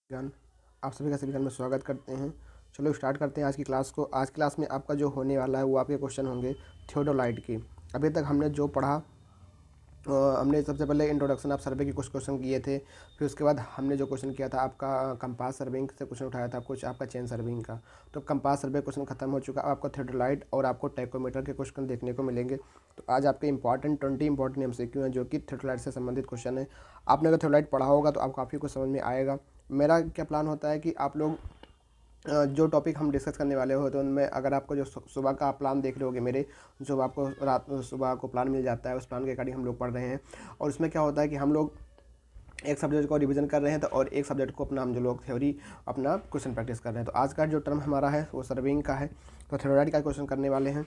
विज्ञान, आप सभी का सभी विज्ञान में स्वागत करते हैं। चलो स्टार्ट करते हैं आज की क्लास को। आज क्लास में आपका जो होने वाला है वो आपके क्वेश्चन होंगे थियोडोलाइट की। अभी तक हमने जो पढ़ा, हमने सबसे पहले इंट्रोडक्शन ऑफ सर्वे के कुछ क्वेश्चन किए थे। फिर उसके बाद हमने जो क्वेश्चन किया था आपका कंपास सर्विंग से क्वेश्चन उठाया था, कुछ आपका चेन सर्विंग का। तो कंपास सर्वे क्वेश्चन खत्म हो चुका। आपको थियोडोलाइट और आपको टैकोमीटर के क्वेश्चन देखने को मिलेंगे। तो आज आपके इंपॉर्टेंट 20 इंपॉर्टेंट MCQ हैं जो कि थियोडोलाइट से संबंधित क्वेश्चन है। आपने अगर थियोडोलाइट पढ़ा होगा तो आपको काफ़ी कुछ समझ में आएगा। मेरा क्या प्लान होता है कि आप लोग जो टॉपिक हम डिस्कस करने वाले हो तो उनमें अगर आपको जो सुबह का आप प्लान देख रहे होगे मेरे, जो आपको रात सुबह को प्लान मिल जाता है, उस प्लान के अकॉर्डिंग हम लोग पढ़ रहे हैं। और उसमें क्या होता है कि हम लोग एक सब्जेक्ट को रिवीजन कर रहे हैं तो और एक सब्जेक्ट को अपना हम जो लोग थ्योरी अपना क्वेश्चन प्रैक्टिस कर रहे हैं। तो आज का जो टर्म हमारा है वो सर्विंग का है। तो थ्योराइड का क्वेश्चन करने वाले हैं।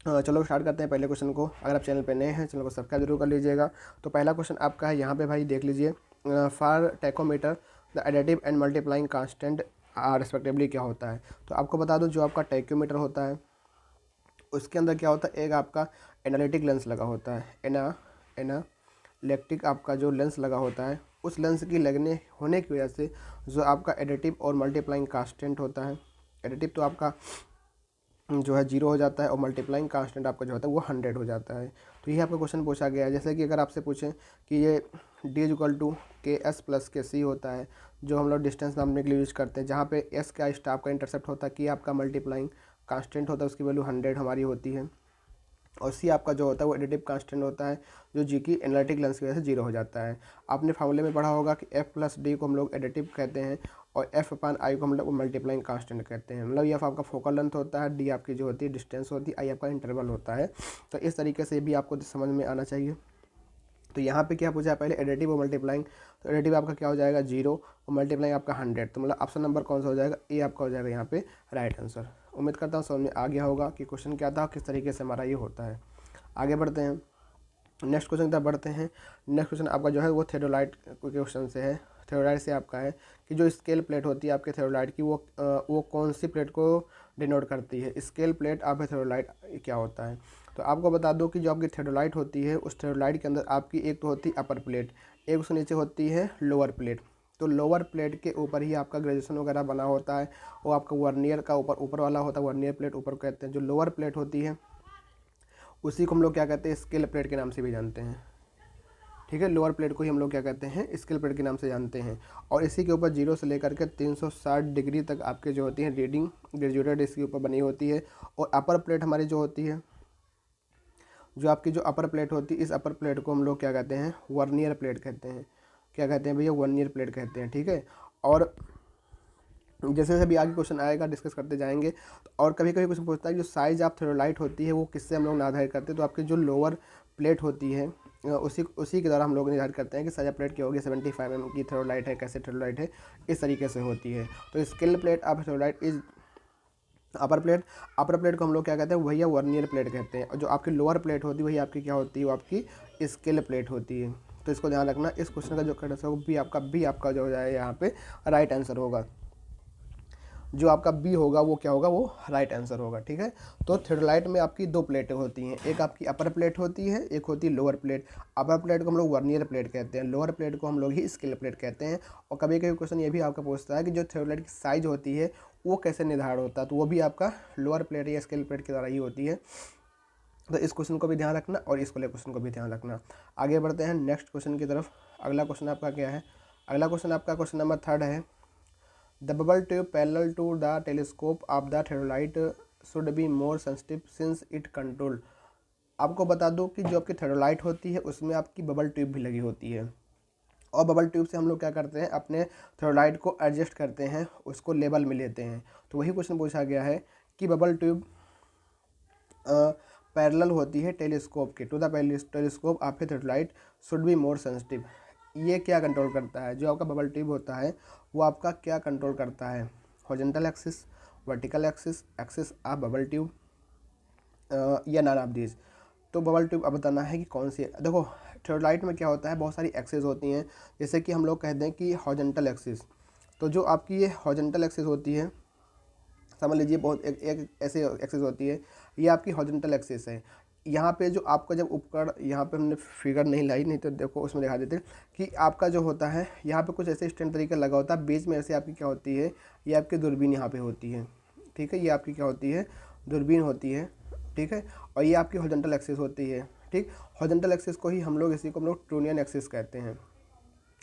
चलो स्टार्ट करते हैं पहले क्वेश्चन को। अगर आप चैनल पे नए हैं चैनल को सब्सक्राइब जरूर कर लीजिएगा। तो पहला क्वेश्चन आपका है यहाँ पे भाई देख लीजिए। For tachometer the additive and multiplying constant respectively क्या होता है। तो आपको बता दूं जो आपका टैकोमीटर होता है उसके अंदर क्या होता है, एक आपका एनालिटिक लेंस लगा होता है। एनालिटिक आपका जो लेंस लगा होता है उस लेंस की लगने होने की वजह से जो आपका एडिटिव और मल्टीप्लाइंग कांस्टेंट होता है, एडिटिव तो आपका जो है 0 हो जाता है और मल्टीप्लाइंग कांस्टेंट आपका जो होता है वो 100 हो जाता है। तो यही आपका क्वेश्चन पूछा गया है। जैसे कि अगर आपसे पूछें कि ये D=KS+KC होता है, जो हम लोग डिस्टेंस नापने के लिए यूज़ करते हैं, जहाँ पे S का स्टाफ का इंटरसेप्ट होता है, कि आपका मल्टीप्लाइंग कांस्टेंट होता है, उसकी वैल्यू 100 हमारी होती है। और सी आपका जो होता है वो एडिटिव कांस्टेंट होता है, जो जी की एनालिटिक लेंस की वजह से 0 हो जाता है। आपने फार्मूले में पढ़ा होगा कि F+D को हम लोग एडिटिव कहते हैं और F/I को हम लोग मल्टीप्लाइंग कांस्टेंट कहते हैं। मतलब F आपका फोकल लेंथ होता है, D आपकी जो होती है डिस्टेंस होती है, I आपका इंटरवल होता है। तो इस तरीके से भी आपको समझ में आना चाहिए। तो यहाँ पे क्या पूछा है, पहले एडिटिव और मल्टीप्लाइंग। तो एडिटिव आपका क्या हो जाएगा 0 और मल्टीप्लाइंग आपका 100। तो मतलब ऑप्शन नंबर कौन सा हो जाएगा, ए आपका हो जाएगा यहाँ पे राइट आंसर। उम्मीद करता हूँ समझ में आ गया होगा कि क्वेश्चन क्या था, किस तरीके से हमारा ये होता है। आगे बढ़ते हैं, नेक्स्ट क्वेश्चन की तरफ बढ़ते हैं। नेक्स्ट क्वेश्चन आपका जो है वो थियोडोलाइट के क्वेश्चन से है। थियोडोलाइट से आपका है कि जो स्केल प्लेट होती है आपके थियोडोलाइट की, वो कौन सी प्लेट को डिनोट करती है। स्केल प्लेट आपका थियोडोलाइट क्या होता है। तो आपको बता दो कि जो आपकी थियोडोलाइट होती है उस थियोडोलाइट के अंदर आपकी एक तो होती है अपर प्लेट, एक उसके नीचे होती है लोअर प्लेट। तो लोअर प्लेट के ऊपर ही आपका ग्रेजुएशन वगैरह बना होता है। वो आपका वर्नियर का ऊपर वाला होता है, वर्नियर प्लेट ऊपर कहते हैं। जो लोअर प्लेट होती है उसी को हम लोग क्या कहते हैं, स्केल प्लेट के नाम से भी जानते हैं। ठीक है, लोअर प्लेट को ही हम लोग क्या कहते हैं, स्केल प्लेट के नाम से जानते हैं। और इसी के ऊपर 0 से लेकर के 360 डिग्री तक आपके जो होती हैं रीडिंग ग्रेजुएटेड इसके ऊपर बनी होती है। और अपर प्लेट हमारी जो होती है, जो आपकी जो अपर प्लेट होती है, इस अपर प्लेट को हम लोग क्या कहते हैं, वर्नियर प्लेट कहते हैं। क्या कहते हैं भैया, वर्नियर प्लेट कहते हैं। ठीक है, और जैसे जैसे भी आगे क्वेश्चन आएगा डिस्कस करते जाएंगे। तो और कभी कभी क्वेश्चन पूछता है जो साइज ऑफ थियोडोलाइट होती है वो किससे हम लोग निर्धारित करते हैं। तो आपकी जो लोअर प्लेट होती है उसी के द्वारा हम लोग निर्धारित करते हैं कि साइज ऑफ प्लेट क्या होगी, 75 mm की थियोडोलाइट है, कैसे थियोडोलाइट है, इस तरीके से होती है। तो scale plate of theodolite is upper plate. Upper plate को हम लोग क्या कहते हैं, वही वर्नियर प्लेट कहते हैं। और जो आपकी लोअर प्लेट होती है वही आपकी क्या होती है, वो आपकी स्केल प्लेट होती है। तो इसको ध्यान रखना। इस क्वेश्चन का जो करेक्ट है बी आपका जो हो जाए यहाँ पे राइट आंसर होगा। जो आपका बी होगा वो क्या होगा, वो राइट आंसर होगा। ठीक है, तो थियोडोलाइट में आपकी दो प्लेटें होती हैं, एक आपकी अपर प्लेट होती है, एक होती है लोअर प्लेट। अपर प्लेट को हम लोग वर्नियर प्लेट कहते हैं, लोअर प्लेट को हम लोग ही स्केल प्लेट कहते हैं। और कभी कभी क्वेश्चन ये भी आपका पूछता है कि जो थियोडोलाइट की साइज होती है वो कैसे निर्धारण होता है। तो वो भी आपका लोअर प्लेट या स्केल प्लेट के द्वारा ही होती है। तो इस क्वेश्चन को भी ध्यान रखना और इस वाले क्वेश्चन को भी ध्यान रखना। आगे बढ़ते हैं नेक्स्ट क्वेश्चन की तरफ। अगला क्वेश्चन आपका क्या है, अगला क्वेश्चन आपका क्वेश्चन नंबर 3 है। The bubble tube parallel to the telescope of the theodolite should be more sensitive since it control। आपको बता दो कि जो आपकी थेरोलाइट होती है उसमें आपकी बबल ट्यूब भी लगी होती है। और बबल ट्यूब से हम लोग क्या करते हैं, अपने थेरोलाइट को एडजस्ट करते हैं, उसको लेवल में लेते हैं। तो वही क्वेश्चन पूछा गया है कि बबल ट्यूब पैरेलल होती है टेलीस्कोप के, टू द टेलीस्कोप आपके थेरोलाइट शुड बी मोर सेंसिटिव। ये क्या कंट्रोल करता है, जो आपका बबल ट्यूब होता है वो आपका क्या कंट्रोल करता है, horizontal axis, vertical axis, axis of bubble tube, या नॉन ऑफ दीज। तो बबल ट्यूब अब बताना है कि कौन सी है। देखो थियोडोलाइट में क्या होता है, बहुत सारी एक्सिस होती हैं। जैसे कि हम लोग कहते हैं कि हॉरिजॉन्टल एक्सिस, तो जो आपकी ये हॉरिजॉन्टल एक्सिस होती है, समझ लीजिए बहुत एक ऐसे एक्सिस होती है, ये आपकी हॉरिजॉन्टल एक्सिस है। यहाँ पे जो आपका जब उपकरण, यहाँ पे हमने फिगर नहीं लाई, नहीं तो देखो उसमें दिखा देते कि आपका जो होता है यहाँ पे कुछ ऐसे स्टैंड तरीका लगा होता है, बीच में ऐसे आपकी क्या होती है, ये आपकी दूरबीन यहाँ पे होती है, ठीक है, ये आपकी क्या होती है, दूरबीन होती है, ठीक है, और ये आपकी हॉरिजॉन्टल एक्सिस होती है, ठीक। हॉरिजॉन्टल एक्सिस को ही हम लोग, इसी को हम लोग ट्रूनियन एक्सिस कहते हैं,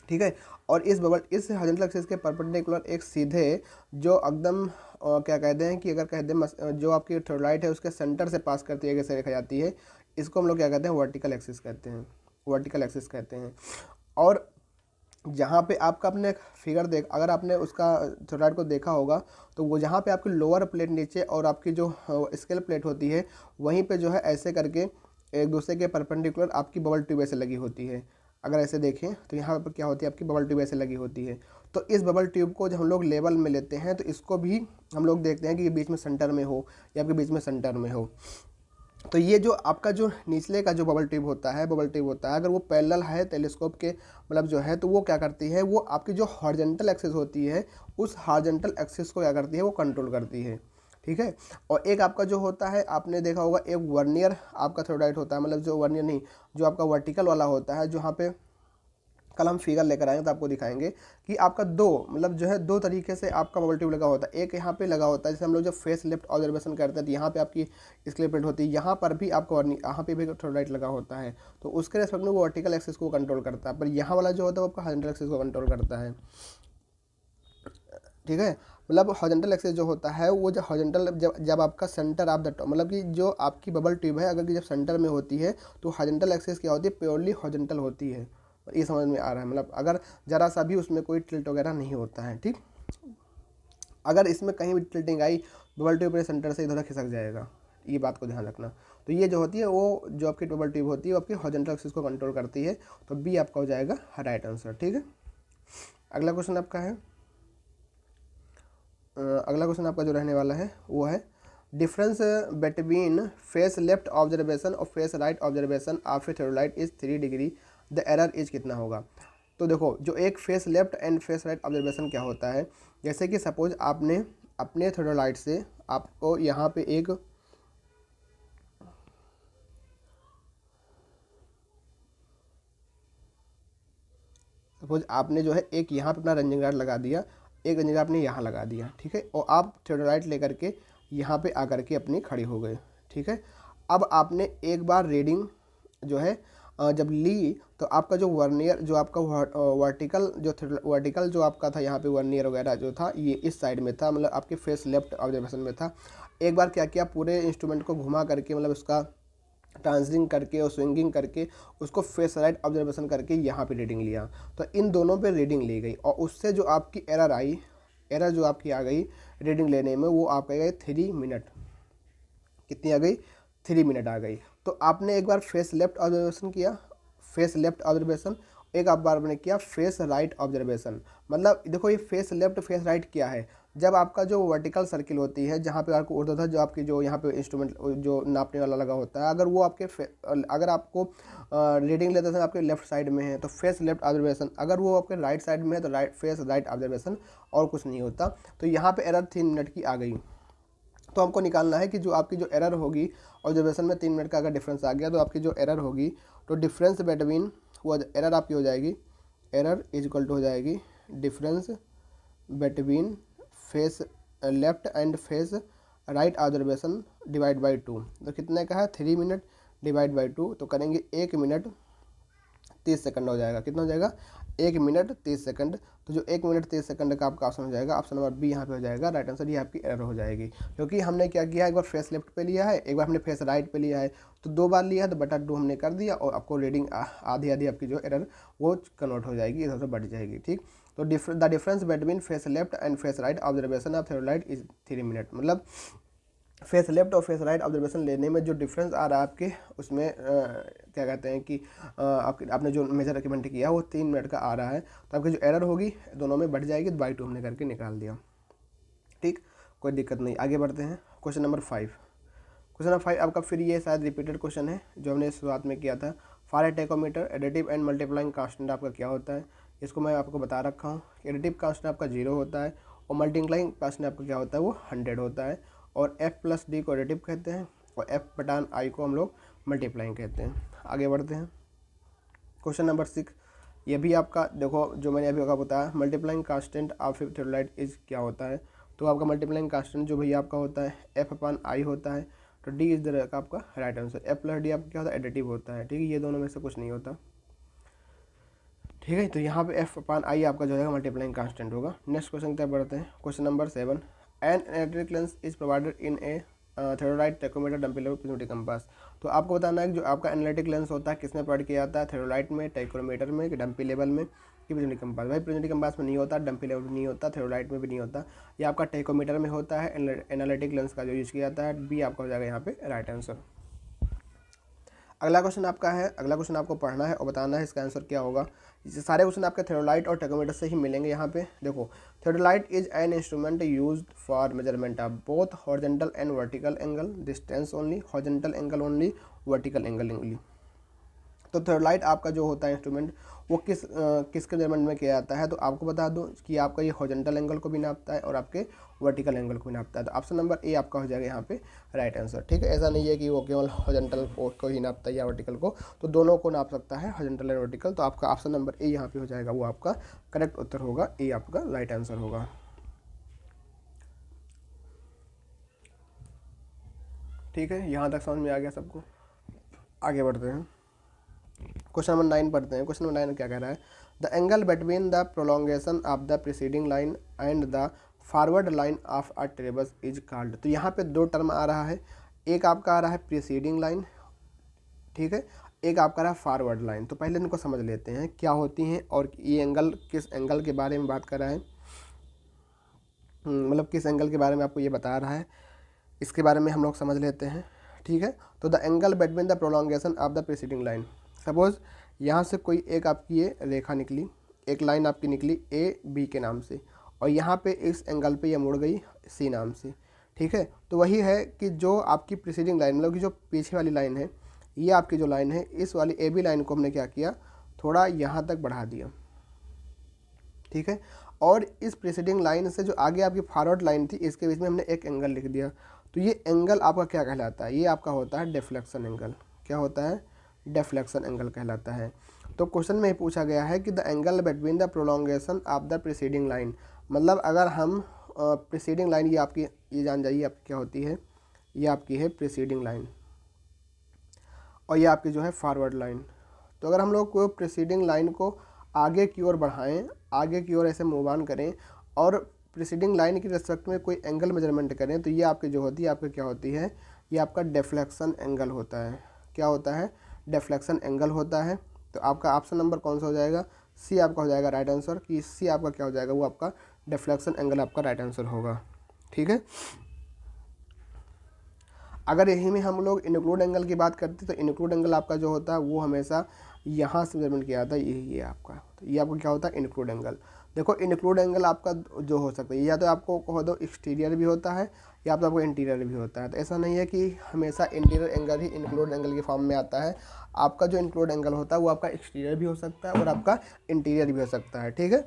ठीक है। और इस हॉरिजॉन्टल एक्सिस के परपेंडिकुलर एक सीधे जो एकदम क्या कहते हैं कि अगर कहते हैं जो आपकी थोरलाइट है उसके सेंटर से पास करती है, कैसे रेखा जाती है, इसको हम लोग क्या कहते हैं, वर्टिकल एक्सिस कहते हैं, वर्टिकल एक्सिस कहते हैं। और जहाँ पे आपका आपने फिगर अगर आपने उसका थोरलाइट को देखा होगा तो वो जहाँ पे आपकी लोअर प्लेट नीचे और आपकी जो स्केल प्लेट होती है वहीं पे जो है ऐसे करके एक दूसरे के परपेंडिकुलर आपकी बबल ट्यूब ऐसे लगी होती है। अगर ऐसे देखें तो यहाँ पर क्या होती है, आपकी बबल ट्यूब ऐसे लगी होती है। तो इस बबल ट्यूब को जब हम लोग लेवल में लेते हैं तो इसको भी हम लोग देखते हैं कि ये बीच में सेंटर में हो या आपके बीच में सेंटर में हो। तो ये जो आपका जो निचले का जो बबल ट्यूब होता है, अगर वो पैरेलल है टेलीस्कोप के मतलब जो है, तो वो क्या करती है, वो आपकी जो हॉरिजॉन्टल एक्सिस होती है उस हॉरिजॉन्टल एक्सिस को क्या करती है, वो कंट्रोल करती है, ठीक है। और एक आपका जो होता है, आपने देखा होगा एक वर्नियर आपका थोरलाइट होता है, मतलब जो वर्नियर नहीं, जो आपका वर्टिकल वाला होता है, जहाँ पे कल हम फिगर लेकर आएंगे तो आपको दिखाएंगे कि आपका दो मतलब जो है दो तरीके से आपका बबल ट्यूब लगा होता है। एक यहाँ पे लगा होता है, जैसे हम लोग जब फेस लिफ्ट ऑब्जर्वेशन करते हैं तो यहाँ पे आपकी स्केल प्लेट होती है, यहाँ पर भी आपको यहाँ पे भी थोरलाइट लगा होता है, तो उसके रेस्पेक्ट में वो वर्टिकल एक्सिस को कंट्रोल करता है, पर यहाँ वाला जो होता है वो आपका हॉरिजॉन्टल एक्सिस को कंट्रोल करता है, ठीक है। मतलब हॉरिजॉन्टल एक्सिस जो होता है वो जो हॉरिजॉन्टल जब आपका सेंटर ऑफ द मतलब कि जो आपकी बबल ट्यूब है अगर कि जब सेंटर में होती है तो हॉरिजॉन्टल एक्सिस क्या होती है, प्योरली हॉरिजॉन्टल होती है। ये समझ में आ रहा है, मतलब अगर ज़रा सा भी उसमें कोई टिल्ट वगैरह नहीं होता है, ठीक। अगर इसमें कहीं भी टिल्टिंग आई, बबल ट्यूब अपने सेंटर से इधर खिसक जाएगा, ये बात को ध्यान रखना। तो ये जो होती है वो जो आपकी बबल ट्यूब होती है वो आपकी हॉरिजॉन्टल एक्सिस को कंट्रोल करती है, तो बी आपका हो जाएगा राइट आंसर, ठीक है। अगला क्वेश्चन आपका है, अगला क्वेश्चन आपका जो रहने वाला है वो है difference between face left observation और face right observation of a theodolite is 3 degree, the error is कितना होगा। तो देखो जो एक face left and face right observation क्या होता है, जैसे कि सपोज आपने अपने थोरलाइट से आपको यहाँ पे एक सपोज आपने जो है एक यहाँ पे अपना रंजन गार्ड लगा दिया, एक रंजन गार्ड आपने यहाँ लगा दिया, ठीक है, और आप थोरलाइट लेकर के यहाँ पे आकर के अपनी खड़ी हो गए, ठीक है। अब आपने एक बार रीडिंग जो है जब ली तो आपका जो वर्नियर जो आपका वर्टिकल जो आपका था यहाँ पे वर्नियर वगैरह जो था ये इस साइड में था, मतलब आपके फेस लेफ्ट ऑब्जर्वेशन में था। एक बार क्या किया, पूरे इंस्ट्रूमेंट को घुमा करके मतलब उसका ट्रांसलिंग करके और स्विंगिंग करके उसको फेस राइट ऑब्जर्वेशन करके यहाँ पे रीडिंग लिया, तो इन दोनों पे रीडिंग ली गई और उससे जो आपकी एरर आई, एरर जो आपकी आ गई रीडिंग लेने में, वो आप गए 3 मिनट। कितनी आ गई, 3 मिनट आ गई। तो आपने एक बार फेस लेफ्ट ऑब्जर्वेशन किया, फेस लेफ्ट ऑब्जर्वेशन, एक आप बार आपने किया फेस राइट ऑब्जर्वेशन। मतलब देखो ये फेस लेफ्ट फेस राइट क्या है, जब आपका जो वर्टिकल सर्किल होती है जहाँ पे आपको ऊर्ध्वाधर जो आपकी जो यहाँ पे इंस्ट्रूमेंट जो नापने वाला लगा होता है, अगर वो आपके अगर आपको रीडिंग लेते समय आपके लेफ्ट साइड में है तो फेस लेफ्ट ऑब्जर्वेशन, अगर वो आपके राइट साइड में है तो राइट फेस राइट ऑब्जर्वेशन, और कुछ नहीं होता। तो यहाँ पे एरर 3 मिनट की आ गई, तो हमको निकालना है कि जो आपकी जो एरर होगी ऑब्जर्वेशन में 3 मिनट का अगर डिफरेंस आ गया तो आपकी जो एरर होगी, तो डिफरेंस बिटवीन वो एरर आपकी हो जाएगी, एरर इज इक्वल टू हो जाएगी difference between face left and face right observation divide by 2। तो कितने का है, 3 मिनट डिवाइड बाई 2, तो करेंगे 1 मिनट 30 सेकंड हो जाएगा। कितना हो जाएगा, 1 मिनट 30 सेकंड। तो जो 1 मिनट 30 सेकंड का आपका ऑप्शन हो जाएगा, ऑप्शन नंबर बी यहाँ पे हो जाएगा राइट आंसर। ये आपकी एरर हो जाएगी, क्योंकि हमने क्या किया, एक बार फेस लेफ्ट पे लिया है, एक बार हमने फेस राइट पे लिया है, तो 2 बार लिया है तो बटा 2 हमने कर दिया, और आपको रीडिंग आधी आधी आपकी जो एरर वो कन्वर्ट हो जाएगी, इधर से बढ़ जाएगी, ठीक। तो the difference between face left and face right observation of theodolite is 3 minute. मतलब फेस लेफ्ट और फेस राइट ऑब्जर्वेशन लेने में जो डिफरेंस आ रहा है आपके उसमें क्या कहते हैं कि आपने जो मेजर रिकमेंड किया वो 3 मिनट का आ रहा है, तो आपकी जो एरर होगी दोनों में बढ़ जाएगी, तो बाई 2 हमने करके निकाल दिया, ठीक, कोई दिक्कत नहीं। आगे बढ़ते हैं क्वेश्चन नंबर 5। क्वेश्चन नंबर 5 आपका फिर ये शायद रिपीटेड क्वेश्चन है जो हमने शुरुआत में किया था। For a tachometer additive and multiplying constant आपका क्या होता है, इसको मैं आपको बता रखा हूँ। एडिटिव कांस्टेंट आपका 0 होता है और मल्टीप्लाइंग कांस्टेंट आपका क्या होता है, वो 100 होता है। और f प्लस डी को एडिटिव कहते हैं और f बटान i को हम लोग मल्टीप्लाइंग कहते हैं। आगे बढ़ते हैं। क्वेश्चन नंबर 6, ये भी आपका देखो जो मैंने अभी आपको बताया, मल्टीप्लाइंग कांस्टेंट ऑफ थेरोलाइट इज क्या होता है। तो आपका मल्टीप्लाइंग कांस्टेंट जो भैया आपका होता है F/I होता है। तो D इज द आपका right answer. F plus D आपका क्या होता है, एडिटिव होता है, ठीक है, ये दोनों में से कुछ नहीं होता, ठीक है। तो यहाँ पे F/I आपका जो है मल्टीप्लाइंग कांस्टेंट होगा। नेक्स्ट क्वेश्चन की तरफ बढ़ते हैं। Question number 7, an electric lens is provided in a theodolite, tacheometer, dumpy prismatic compass. तो आपको बताना है कि जो आपका एनालिटिक लेंस होता है किसमें प्रोवाइड किया जाता है, थेरोलाइट में, टेकोमीटर में, डम्पी लेवल में, कि प्रिज्मेटिक कंपास। भाई प्रिज्मेटिक कंपास में नहीं होता, डम्पी लेवल में नहीं होता, थेरोलाइट में भी नहीं होता, ये आपका टेकोमीटर में होता है। एनालिटिक लेंस का जो यूज किया जाता है, बी आपका हो जाएगा यहाँ पे राइट आंसर। अगला क्वेश्चन आपका है, अगला क्वेश्चन आपको पढ़ना है और बताना है इसका आंसर क्या होगा। ये सारे क्वेश्चन आपके थेरोलाइट और टेकोमीटर से ही मिलेंगे। यहाँ पे देखो, theodolite is an instrument used for measurement of both horizontal and vertical angle, distance only, horizontal angle only, vertical angle only. तो थेरोलाइट आपका जो होता है इंस्ट्रूमेंट, वो किसके मेजरमेंट में किया जाता है। तो आपको बता दूं कि आपका ये हॉरिजॉन्टल एंगल को भी नापता है और आपके वर्टिकल एंगल को भी नापता है। तो ऑप्शन नंबर ए आपका हो जाएगा यहाँ पे राइट आंसर, ठीक है। ऐसा नहीं है कि वो केवल हॉरिजॉन्टल को ही नापता है या वर्टिकल को, तो दोनों को नाप सकता है, हॉरिजॉन्टल एंड वर्टिकल। तो आपका ऑप्शन नंबर ए यहाँ पे हो जाएगा, वो आपका करेक्ट उत्तर होगा, ए आपका राइट आंसर होगा, ठीक है। यहाँ तक समझ में आ गया सबको। आगे बढ़ते हैं। क्वेश्चन नंबर 9 पढ़ते हैं। क्वेश्चन नंबर 9 क्या कह रहा है, the angle between the prolongation of the preceding line and the forward line of a traverse is called. तो यहाँ पे दो टर्म आ रहा है, एक आपका आ रहा है प्रीसीडिंग लाइन, ठीक है, एक आपका रहा है फॉरवर्ड लाइन। तो पहले इनको समझ लेते हैं क्या होती हैं और ये एंगल किस एंगल के बारे में बात कर रहा है, मतलब किस एंगल के बारे में आपको ये बता रहा है, इसके बारे में हम लोग समझ लेते हैं, ठीक है। तो the angle between the prolongation of the preceding line, suppose यहाँ से कोई एक आपकी ये रेखा निकली, एक लाइन आपकी निकली ए बी के नाम से, और यहाँ पे इस एंगल पे ये मुड़ गई सी नाम से, ठीक है। तो वही है कि जो आपकी प्रीसीडिंग लाइन, मतलब कि जो पीछे वाली लाइन है, ये आपकी जो लाइन है, इस वाली ए बी लाइन को हमने क्या किया, थोड़ा यहाँ तक बढ़ा दिया, ठीक है। और इस प्रीसीडिंग लाइन से जो आगे आपकी फॉरवर्ड लाइन थी, इसके बीच में हमने एक एंगल लिख दिया। तो ये एंगल आपका क्या कहलाता है, ये आपका होता है डिफ्लेक्शन एंगल। क्या होता है, डिफ्लेक्शन एंगल कहलाता है। तो क्वेश्चन में पूछा गया है कि the angle between the prolongation of the preceding line, मतलब अगर हम प्रीसीडिंग लाइन, ये आपकी, ये जान जाइए आपकी क्या होती है, ये आपकी है प्रीसीडिंग लाइन और ये आपकी जो है फॉरवर्ड लाइन। तो अगर हम लोग को प्रीसीडिंग लाइन को आगे की ओर बढ़ाएं, आगे की ओर ऐसे मूव ऑन करें और प्रीसीडिंग लाइन की रिस्पेक्ट में कोई एंगल मेजरमेंट करें, तो ये आपकी जो होती है, आपकी क्या होती है, ये आपका डिफ्लेक्शन एंगल होता है। क्या होता है, डिफ्लेक्शन एंगल होता है। तो आपका ऑप्शन नंबर कौन सा हो जाएगा, सी आपका हो जाएगा राइट आंसर, कि सी आपका क्या हो जाएगा, वो आपका डिफ्लेक्शन एंगल आपका राइट आंसर होगा, ठीक है। अगर यही में हम लोग इंक्लूड एंगल की बात करते हैं, तो इंक्लूड एंगल आपका जो होता है वो हमेशा यहाँ से मेजरमेंट किया जाता है, ये आपका, तो ये आपका क्या होता है, इंक्लूड एंगल। देखो इंक्लूड एंगल आपका जो हो सकता है, या तो आपको कहो दो एक्सटीरियर भी होता है या तो आपको इंटीरियर भी होता है। तो ऐसा नहीं है कि हमेशा इंटीरियर एंगल ही इंक्लूड एंगल के फॉर्म में आता है। आपका जो इंक्लूड एंगल होता है वो आपका एक्सटीरियर भी हो सकता है और आपका इंटीरियर भी हो सकता है, ठीक है।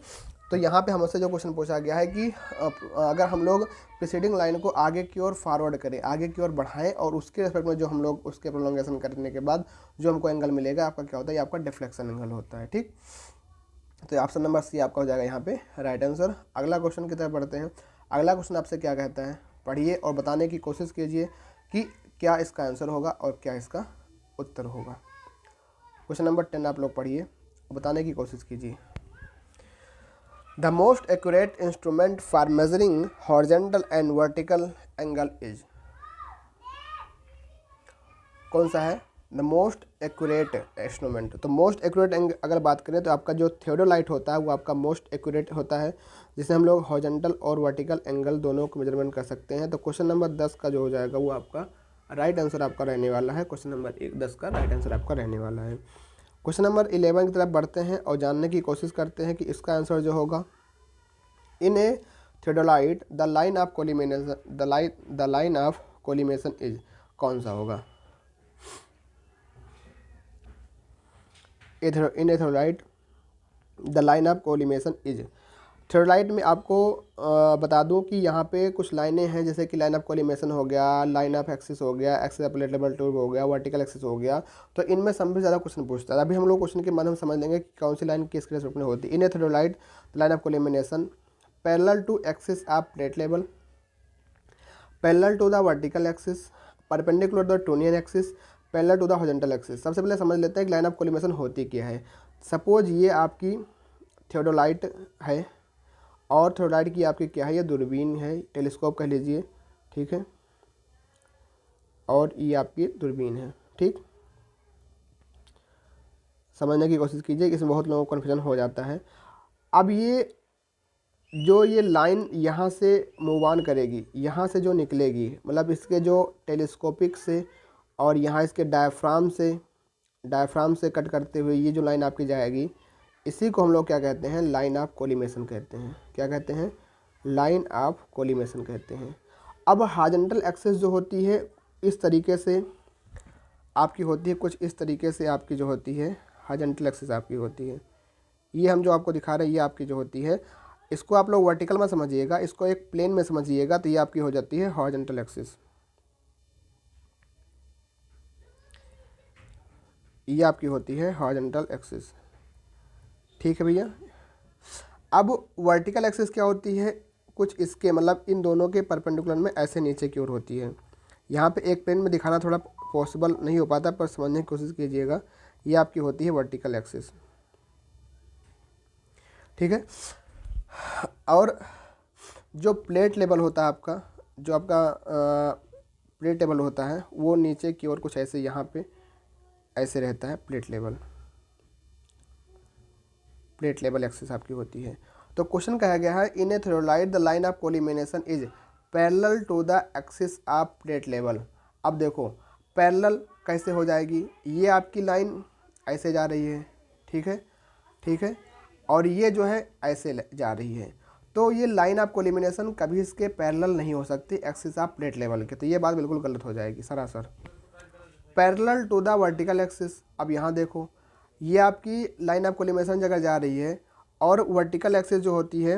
तो यहाँ पे हमसे जो क्वेश्चन पूछा गया है कि अगर हम लोग प्रीसीडिंग लाइन को आगे की ओर फॉरवर्ड करें, आगे की ओर बढ़ाएं और उसके रिस्पेक्ट में जो हम लोग उसके प्रोलोंगेशन करने के बाद जो हमको एंगल मिलेगा, आपका क्या होता है, ये आपका डिफ्लेक्शन एंगल होता है, ठीक। तो ऑप्शन नंबर सी आपका हो जाएगा यहाँ पे राइट आंसर। अगला क्वेश्चन की तरफ बढ़ते हैं। अगला क्वेश्चन आपसे क्या कहता है, पढ़िए और बताने की कोशिश कीजिए कि क्या इसका आंसर होगा और क्या इसका उत्तर होगा। क्वेश्चन नंबर 10 आप लोग पढ़िए और बताने की कोशिश कीजिए। The most accurate instrument for measuring horizontal and vertical angle is, कौन सा है, द मोस्ट एक्यूरेट इंस्ट्रूमेंट। तो मोस्ट एक्यूरेट अगर बात करें तो आपका जो थियोडोलाइट होता है वो आपका मोस्ट एक्यूरेट होता है, जिससे हम लोग हॉरिजॉन्टल और वर्टिकल एंगल दोनों को मेजरमेंट कर सकते हैं। तो क्वेश्चन नंबर 10 का जो हो जाएगा वो आपका राइट आंसर आपका रहने वाला है। क्वेश्चन नंबर 10 का राइट आंसर आपका रहने वाला है। क्वेश्चन नंबर 11 की तरफ बढ़ते हैं और जानने की कोशिश करते हैं कि इसका आंसर जो होगा, in a theodolite the line of collimation, the line of collimation is, कौन सा होगा, in a theodolite the line of collimation is. Theodolite में आपको बता दूं कि यहाँ पे कुछ लाइनें हैं, जैसे कि लाइन ऑफ कोलिमेशन हो गया, लाइन ऑफ एक्सिस हो गया, axis of plate level tube हो गया, वर्टिकल एक्सिस हो गया। तो इनमें सबसे ज़्यादा क्वेश्चन पूछता है। अभी हम लोग क्वेश्चन के माध्यम से समझ लेंगे कि कौन सी लाइन किस रेस्पेक्ट में होती है। In a theodolite line of collimation parallel to axis of plate level, parallel to the vertical axis, perpendicular the trunnion axis, parallel to the horizontal axis. सबसे पहले समझ लेते हैं कि लाइन ऑफ कोलिमेशन होती क्या है। सपोज ये आपकी थ्योडोलाइट है और थ्योडोलाइट की आपकी क्या है, ये दूरबीन है, टेलीस्कोप कह लीजिए, ठीक है, और ये आपकी दूरबीन है, ठीक। समझने की कोशिश कीजिए, इसमें बहुत लोगों को कन्फ्यूजन हो जाता है। अब ये लाइन यहाँ से मूव ऑन करेगी, यहाँ से जो निकलेगी, मतलब इसके जो टेलीस्कोपिक से और यहाँ इसके डायफ्राम से कट करते हुए ये जो लाइन आपकी जाएगी, इसी को हम लोग क्या कहते हैं, लाइन ऑफ कोलिमेशन कहते हैं। क्या कहते हैं, लाइन ऑफ कोलिमेशन कहते हैं। अब हॉरिजॉन्टल एक्सिस जो होती है इस तरीके से आपकी होती है, कुछ इस तरीके से आपकी जो होती है हॉरिजॉन्टल एक्सिस आपकी होती है। ये हम जो आपको दिखा रहे हैं ये आपकी जो होती है, इसको आप लोग वर्टिकल में समझिएगा, इसको एक प्लेन में समझिएगा, तो ये आपकी हो जाती है हॉरिजॉन्टल एक्सिस। ये आपकी होती है हॉरिजॉन्टल एक्सिस, ठीक है भैया। अब वर्टिकल एक्सिस क्या होती है, कुछ इसके मतलब इन दोनों के परपेंडिकुलर में ऐसे नीचे की ओर होती है। यहाँ पे एक प्लेन में दिखाना थोड़ा पॉसिबल नहीं हो पाता, पर समझने की कोशिश कीजिएगा। ये आपकी होती है वर्टिकल एक्सिस, ठीक है। और जो प्लेट लेवल होता है आपका, जो आपका प्लेट लेवल होता है वो नीचे की ओर कुछ ऐसे यहाँ पे ऐसे रहता है। प्लेट लेवल एक्सिस आपकी होती है। तो क्वेश्चन कहा गया है, in a theodolite the line of collimation is parallel to the axis of plate level. अब देखो पैरेलल कैसे हो जाएगी, ये आपकी लाइन ऐसे जा रही है, ठीक है, ठीक है, और ये जो है ऐसे जा रही है। तो ये लाइन ऑफ कोलिमिनेशन कभी इसके पैरेलल नहीं हो सकती एक्सिस ऑफ प्लेट लेवल के, तो ये बात बिल्कुल गलत हो जाएगी सरासर। Parallel to the vertical axis, अब यहाँ देखो ये आपकी लाइन ऑफ कोलिमेशन जगह जा रही है और वर्टिकल एक्सिस जो होती है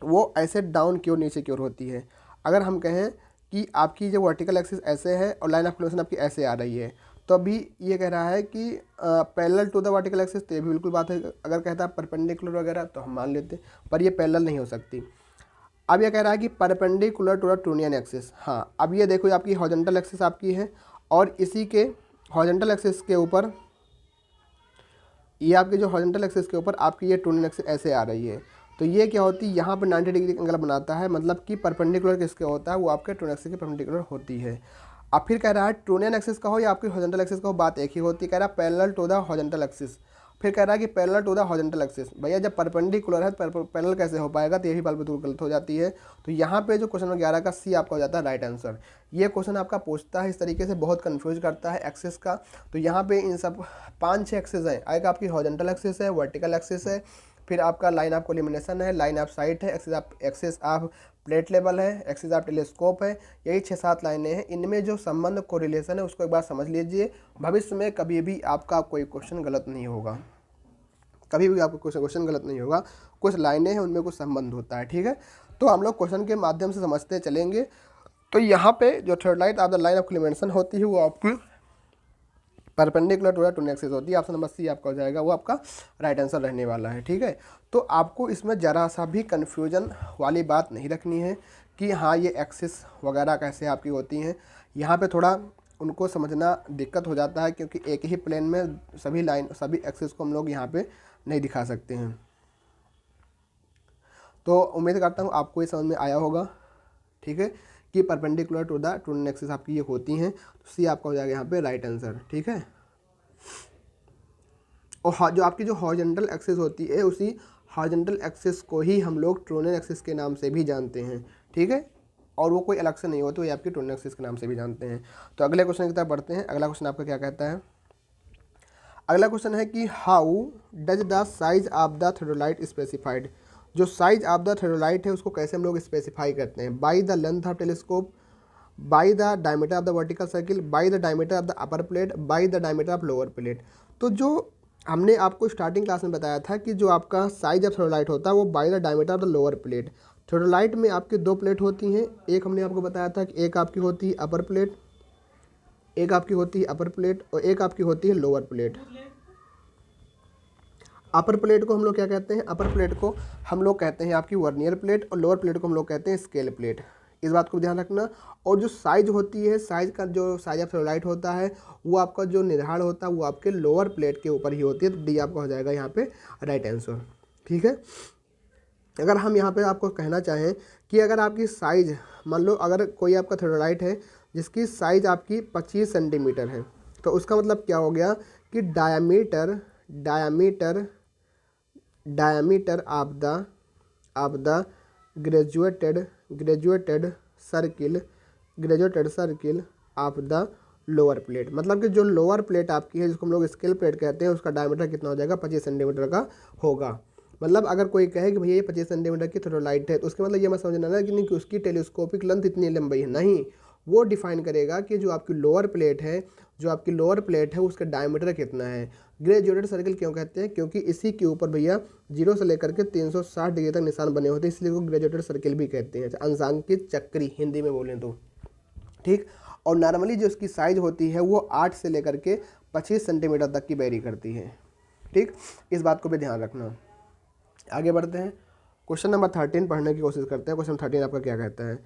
वो ऐसे डाउन की ओर नीचे की ओर होती है। अगर हम कहें कि आपकी जो वर्टिकल एक्सिस ऐसे है और लाइन ऑफ कोलिमेशन आपकी ऐसे आ रही है, तो अभी ये कह रहा है कि parallel to the vertical axis, तो ये भी बिल्कुल बात है। अगर कहता है परपेंडिकुलर वगैरह तो हम मान लेते, पर ये पैरेलल नहीं हो सकती। अब ये कह रहा है कि perpendicular to the trunnion axis. हाँ, अब ये देखो आपकी हॉरिजॉन्टल एक्सिस आपकी है और इसी के हॉरिजॉन्टल एक्सिस के ऊपर ये आपके जो हॉरिजॉन्टल एक्सिस के ऊपर आपकी ये टोनियन एक्सिस ऐसे आ रही है। तो ये क्या होती है, यहाँ पर 90 डिग्री एंगल बनाता है, मतलब कि परपेंडिकुलर किसके होता है, वो आपके टोनियन एक्सिस के परपेंडिकुलर होती है। अब फिर कह रहा है टोनियन एक्सिस का हो या आपकी हॉरिजॉन्टल एक्सिस का हो, बात एक ही होती है। कह रहा है parallel to the horizontal axis, फिर कह रहा है कि parallel to the horizontal axis. भैया जब परपेंडिकुलर है तो पैरेलल कैसे हो पाएगा, तो यही बात बिल्कुल गलत हो जाती है। तो यहाँ पे जो क्वेश्चन नंबर 11 का सी आपका हो जाता है राइट आंसर। ये क्वेश्चन आपका पूछता है इस तरीके से, बहुत कंफ्यूज करता है एक्सिस का। तो यहाँ पे इन सब 5-6 एक्सिस है, एक आपकी हॉरिजॉन्टल एक्सिस है, वर्टिकल एक्सिस है, फिर आपका लाइन ऑफ कोलिमिनेशन है, लाइन ऑफ साइट है, एक्सिस ऑफ प्लेट लेवल है, एक्सिस ऑफ टेलीस्कोप है। यही 6-7 लाइनें हैं। इनमें जो संबंध कोरिलेशन है उसको एक बार समझ लीजिए। भविष्य में कभी भी आपका कोई क्वेश्चन गलत नहीं होगा, कभी भी आपको क्वेश्चन गलत नहीं होगा। कुछ लाइनें हैं उनमें कुछ संबंध होता है, ठीक है। तो हम लोग क्वेश्चन के माध्यम से समझते चलेंगे। तो यहाँ पे जो theodolite of the line of collimation होती है वो आपकी perpendicular to the trunnion axis होती है। ऑप्शन नंबर सी आपका हो जाएगा, वो आपका राइट आंसर रहने वाला है, ठीक है। तो आपको इसमें ज़रा सा भी कन्फ्यूजन वाली बात नहीं रखनी है कि हाँ ये एक्सिस वगैरह कैसे आपकी होती हैं। यहाँ पे थोड़ा उनको समझना दिक्कत हो जाता है, क्योंकि एक ही प्लेन में सभी एक्सिस को हम लोग यहाँ पे नहीं दिखा सकते हैं। तो उम्मीद करता हूँ आपको ये समझ में आया होगा, ठीक है, कि perpendicular to the trunnion axis आपकी ये होती हैं। तो सी आपका हो जाएगा यहाँ पे राइट आंसर, ठीक है। और जो आपकी जो हॉरिजॉन्टल एक्सिस होती है, उसी हॉरिजॉन्टल एक्सिस को ही हम लोग टोनियन एक्सिस के नाम से भी जानते हैं, ठीक है। और वो कोई अलग से नहीं होती, वो आपकी टोनियन एक्सिस के नाम से भी जानते हैं। तो अगले क्वेश्चन की तरफ बढ़ते हैं। अगला क्वेश्चन आपका क्या कहता है, अगला क्वेश्चन है कि how does the size of the theodolite specified. जो साइज ऑफ द थ्योडोलाइट है उसको कैसे हम लोग स्पेसिफाई करते हैं, by the length of telescope, by the diameter of the vertical circle, by the diameter of the upper plate, by the diameter of lower plate. तो जो हमने आपको स्टार्टिंग क्लास में बताया था कि जो आपका साइज ऑफ थेरोलाइट होता है वो by the diameter of the lower plate. Theodolite में आपकी दो प्लेट होती हैं, एक हमने आपको बताया था कि एक आपकी होती है अपर प्लेट, एक आपकी होती है अपर प्लेट और एक आपकी होती है लोअर प्लेट। अपर प्लेट को हम लोग क्या कहते हैं, अपर प्लेट को हम लोग कहते हैं आपकी वर्नियर प्लेट और लोअर प्लेट को हम लोग कहते हैं स्केल प्लेट। इस बात को ध्यान रखना। और जो साइज होती है, साइज का जो साइज ऑफ थेरोलाइट होता है वो आपका जो निर्धारण होता है वो आपके लोअर प्लेट के ऊपर ही होती है। तो डी आपका हो जाएगा यहाँ पे राइट आंसर। ठीक है। अगर हम यहाँ पे आपको कहना चाहें कि अगर आपकी साइज, मान लो अगर कोई आपका थेरोलाइट है जिसकी साइज आपकी 25 सेंटीमीटर है, तो उसका मतलब क्या हो गया कि diameter diameter diameter of the graduated circle of the lower plate, मतलब कि जो लोअर प्लेट आपकी है जिसको हम लोग स्केल प्लेट कहते हैं, उसका डायमीटर कितना हो जाएगा, 25 सेंटीमीटर का होगा। मतलब अगर कोई कहे कि भैया ये 25 सेंटीमीटर की थेरोलाइट है, तो उसके मतलब ये मत समझना ना कि नहीं कि उसकी टेलीस्कोपिक लेंथ इतनी लंबी है, नहीं, वो डिफाइन करेगा कि जो आपकी लोअर प्लेट है, जो आपकी लोअर प्लेट है उसका डायमीटर कितना है। ग्रेजुएटेड सर्किल क्यों कहते हैं, क्योंकि इसी के ऊपर भैया 0 से लेकर के 360 डिग्री तक निशान बने होते हैं, इसलिए वो ग्रेजुएटेड सर्किल भी कहते हैं, अंशांकित चक्री हिंदी में बोलें तो। ठीक। और नॉर्मली जो उसकी साइज होती है वो 8 से लेकर के 25 सेंटीमीटर तक की वेरी करती है। ठीक, इस बात को भी ध्यान रखना। आगे बढ़ते हैं, क्वेश्चन नंबर 13 पढ़ने की कोशिश करते हैं। क्वेश्चन 13 आपका क्या कहता है,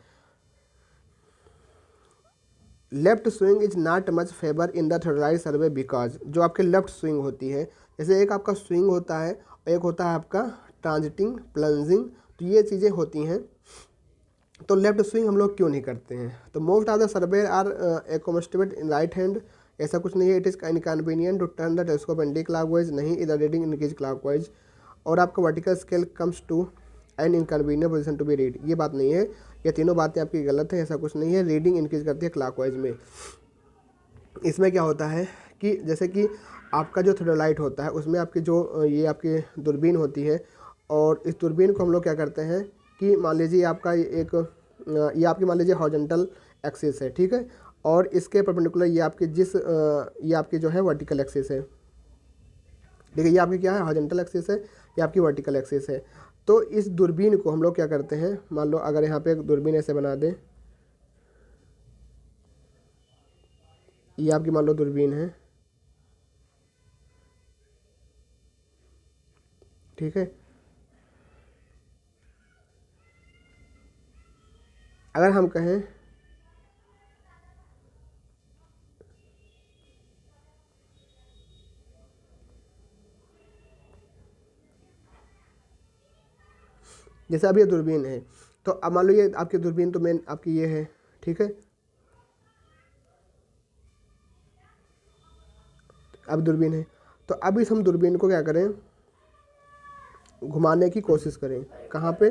left swing is not much favour in the theodolite survey because. जो आपके लेफ्ट स्विंग होती है, जैसे एक आपका स्विंग होता है और एक होता है आपका ट्रांजिटिंग, प्लंजिंग, तो ये चीज़ें होती हैं, तो लेफ्ट स्विंग हम लोग क्यों नहीं करते हैं। तो most of the surveyor are एकोमोस्टिवेट इन राइट हैंड, ऐसा कुछ नहीं है। It is inconvenient to turn the telescope anti clockwise, नहीं, इधर रीडिंग इंक्रीज क्लॉकवाइज। और आपका vertical scale comes to an inconvenient position to be read, ये बात नहीं है, ये तीनों बातें आपकी गलत है, ऐसा कुछ नहीं है। रीडिंग इंक्रीज करती है क्लॉकवाइज में। इसमें क्या होता है कि जैसे कि आपका जो थेरोलाइट होता है उसमें आपकी जो ये आपकी दूरबीन होती है, और इस दूरबीन को हम लोग क्या करते हैं कि मान लीजिए आपका ये आपकी मान लीजिए हॉरिजॉन्टल एक्सिस है, ठीक है, और इसके परपेंडिकुलर ये आपकी ये आपकी जो है वर्टिकल एक्सिस है। देखिए ये आपकी क्या है, हॉरिजॉन्टल एक्सिस है, ये आपकी वर्टिकल एक्सिस है। तो इस दूरबीन को हम लोग क्या करते हैं, मान लो अगर यहाँ पे एक दूरबीन ऐसे बना दें, ये आपकी मान लो दूरबीन है, ठीक है। अगर हम कहें जैसे अब ये दूरबीन है, तो अब मान लो ये आपकी दूरबीन तो मेन आपकी ये है, ठीक है। अब दूरबीन है, तो अब इस हम दूरबीन को क्या करें, घुमाने की कोशिश करें, कहाँ पे,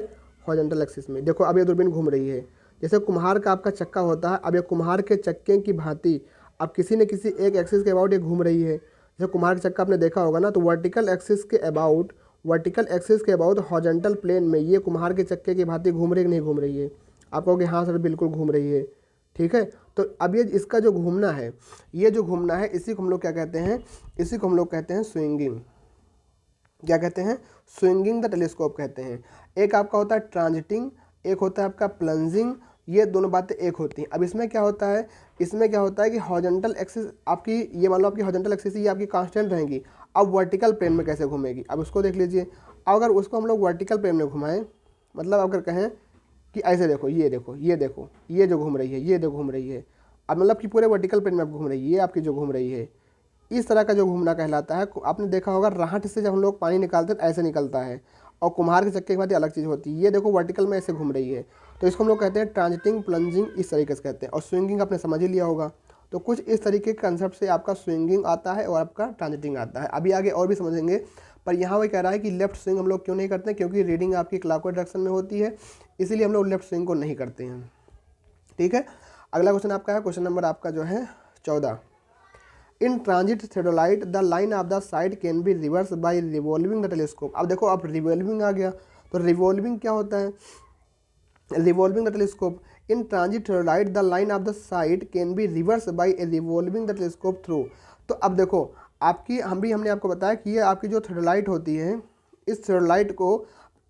हॉरिजॉन्टल एक्सिस में। देखो अब ये दूरबीन घूम रही है, जैसे कुम्हार का आपका चक्का होता है, अब ये कुम्हार के चक्के की भांति अब किसी न किसी एक एक्सिस के अबाउट ये घूम रही है। जैसे कुम्हार का चक्का आपने देखा होगा ना, तो वर्टिकल एक्सिस के अबाउट हॉरिजॉन्टल प्लेन में ये कुम्हार के चक्के की भांति घूम रही है कि नहीं घूम रही है। आप कहोगे हाँ सर बिल्कुल घूम रही है, ठीक है। तो अब ये इसका जो घूमना है, ये जो घूमना है, इसी को हम लोग क्या कहते हैं, इसी को हम लोग कहते हैं स्विंगिंग। क्या कहते हैं, स्विंगिंग द टेलीस्कोप कहते हैं। एक आपका होता है ट्रांजिटिंग, एक होता है आपका प्लंजिंग, ये दोनों बातें एक होती हैं। अब इसमें क्या होता है, इसमें क्या होता है कि हॉरिजॉन्टल एक्सिस आपकी, ये मान लो आपकी हॉरिजॉन्टल एक्सिस ये आपकी कांस्टेंट रहेंगी। अब वर्टिकल प्लेन में कैसे घूमेगी, अब उसको देख लीजिए। अगर उसको हम लोग वर्टिकल प्लेन में घुमाएं, मतलब अगर कहें कि ऐसे देखो, ये देखो, ये देखो, ये जो घूम रही है, ये जो घूम रही है, अब मतलब कि पूरे वर्टिकल प्लेन में घूम रही है, ये आपकी जो घूम रही है, इस तरह का जो घूमना कहलाता है। आपने देखा होगा राहट से जब हम लोग पानी निकालते हैं तो ऐसे निकलता है, और कुम्हार के चक्के के बाद ये अलग चीज़ होती है। ये देखो वर्टिकल में ऐसे घूम रही है, तो इसको हम लोग कहते हैं ट्रांजिटिंग, प्लंजिंग, इस तरीके से कहते हैं। और स्विंगिंग आपने समझ ही लिया होगा। तो कुछ इस तरीके के कंसेप्ट से आपका स्विंगिंग आता है और आपका ट्रांजिटिंग आता है। अभी आगे और भी समझेंगे, पर यहाँ वो कह रहा है कि लेफ्ट स्विंग हम लोग क्यों नहीं करते, क्योंकि रीडिंग आपकी क्लॉकवाइज डायरेक्शन में होती है, इसीलिए हम लोग लेफ्ट स्विंग को नहीं करते हैं, ठीक है। अगला क्वेश्चन आपका है, क्वेश्चन नंबर आपका जो है 14। In transit theodolite the line of the sight can be reverse by revolving the telescope. अब देखो अब रिवॉल्विंग आ गया, तो रिवॉल्विंग क्या होता है, revolving the telescope. In transit theodolite the line of the sight can be reverse by revolving the telescope through. तो अब देखो आपकी हमने आपको बताया कि ये आपकी जो थ्योडोलाइट होती है, इस थ्योडोलाइट को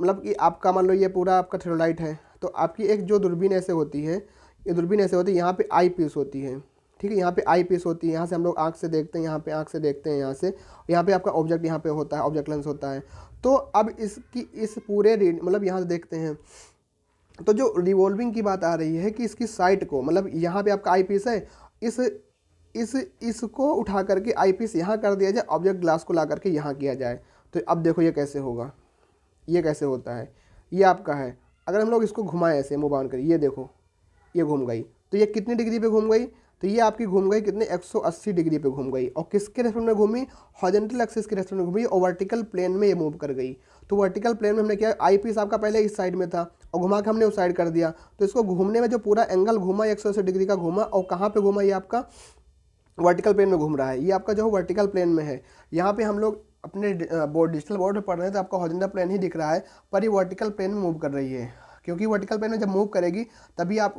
मतलब कि आपका मान लो ये पूरा आपका थ्योडोलाइट है, तो आपकी एक जो दूरबीन ऐसे होती है, ये दूरबीन ऐसे होती है, यहाँ पे आई पीस होती है, ठीक है, यहाँ पे आई पीस होती है, यहाँ से हम लोग आँख से देखते हैं, यहाँ पे आँख से देखते हैं, यहाँ पे आपका ऑब्जेक्ट यहाँ पे होता है, ऑब्जेक्ट लेंस होता है। तो अब इसकी इस पूरे मतलब यहाँ से देखते हैं, तो जो रिवॉल्विंग की बात आ रही है कि इसकी साइट को, मतलब यहाँ पे आपका आई पीस है, इस इसको उठा करके आई पीस यहाँ कर दिया जाए, ऑब्जेक्ट ग्लास को ला करके यहाँ किया जाए। तो अब देखो ये कैसे होगा, ये कैसे होता है, ये आपका है, अगर हम लोग इसको घुमाएं ऐसे मुँह बांध कर, ये देखो ये घूम गई, तो ये कितनी डिग्री पे घूम गई, तो ये आपकी घूम गई कितने 180 डिग्री पे घूम गई। और किसके रेस्पेक्ट में घूमी, हॉरिजॉन्टल एक्सिस के रेस्पेक्ट में घूमी और वर्टिकल प्लेन में ये मूव कर गई। तो वर्टिकल प्लेन में हमने क्या, आई पीस आपका पहले इस साइड में था और घुमा के हमने उस साइड कर दिया, तो इसको घूमने में जो पूरा एंगल घूमा 180 डिग्री का घूमा, और कहाँ पे घूमा, ये आपका वर्टिकल प्लेन में घूम रहा है, ये आपका जो है वर्टिकल प्लेन में है। यहाँ पे हम लोग अपने बोर्ड डिजिटल बोर्ड में पढ़ रहे हैं तो आपका हॉरिजॉन्टल प्लेन ही दिख रहा है, पर ये वर्टिकल प्लेन में मूव कर रही है, क्योंकि वर्टिकल प्लेन में जब मूव करेगी तभी आप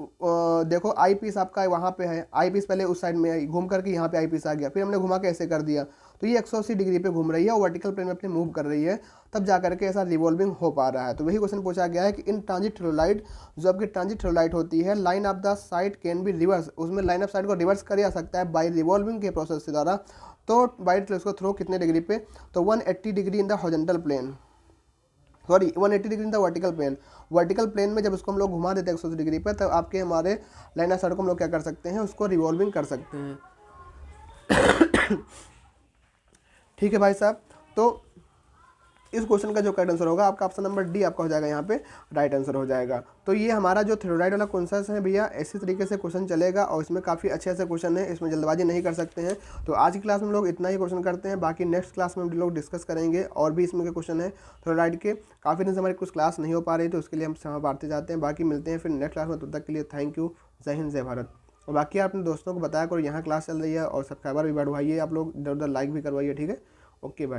देखो आई पीस आपका वहाँ पे है, आई पीस पहले उस साइड में है, घूम करके यहाँ पे आई पीस आ गया, फिर हमने घुमा के ऐसे कर दिया, तो ये 180 डिग्री पे घूम रही है और वर्टिकल प्लेन में अपने मूव कर रही है, तब जा करके ऐसा रिवॉल्विंग हो पा रहा है। तो वही क्वेश्चन पूछा गया है कि इन ट्रांजिट थ्योडोलाइट, जो आपकी ट्रांजिट थ्योडोलाइट होती है, line of the sight can be reverse, उसमें लाइन ऑफ साइड को रिवर्स कर जा सकता है बाई रिवॉल्विंग के प्रोसेस के द्वारा। तो बाई उसको थ्रो कितने डिग्री पे, तो 180 degree in the horizontal plane, sorry 180 degree in the vertical plane. Vertical plane में जब उसको हम लोग घुमा देते हैं 180 डिग्री पे, तब आपके हमारे लाइन ऑफ साइड को हम लोग क्या कर सकते हैं, उसको रिवॉल्विंग कर सकते हैं। ठीक है भाई साहब, तो इस क्वेश्चन का जो करेक्ट आंसर होगा आपका ऑप्शन नंबर डी आपका हो जाएगा, यहाँ पे राइट आंसर हो जाएगा। तो ये हमारा जो थ्योडोलाइट वाला कॉन्सेप्ट है भैया, इसी तरीके से क्वेश्चन चलेगा और इसमें काफ़ी अच्छे अच्छे क्वेश्चन है, इसमें जल्दबाजी नहीं कर सकते हैं। तो आज की क्लास में लोग इतना ही क्वेश्चन करते हैं, बाकी नेक्स्ट क्लास में हम लोग डिस्कस करेंगे और भी इसमें के क्वेश्चन है थ्योडोलाइट के। काफ़ी दिन से हमारी कुछ क्लास नहीं हो पा रही, तो उसके लिए हम समय बांटते जाते हैं। बाकी मिलते हैं फिर नेक्स्ट क्लास में, तब तक के लिए थैंक यू, जय हिंद जय भारत। और बाकी आप अपने दोस्तों को बताया करो यहाँ क्लास चल रही है, और सब्सक्राइबर भी बढ़वाइए, आप लोग इधर उधर लाइक भी करवाइए, ठीक है, ओके बाय।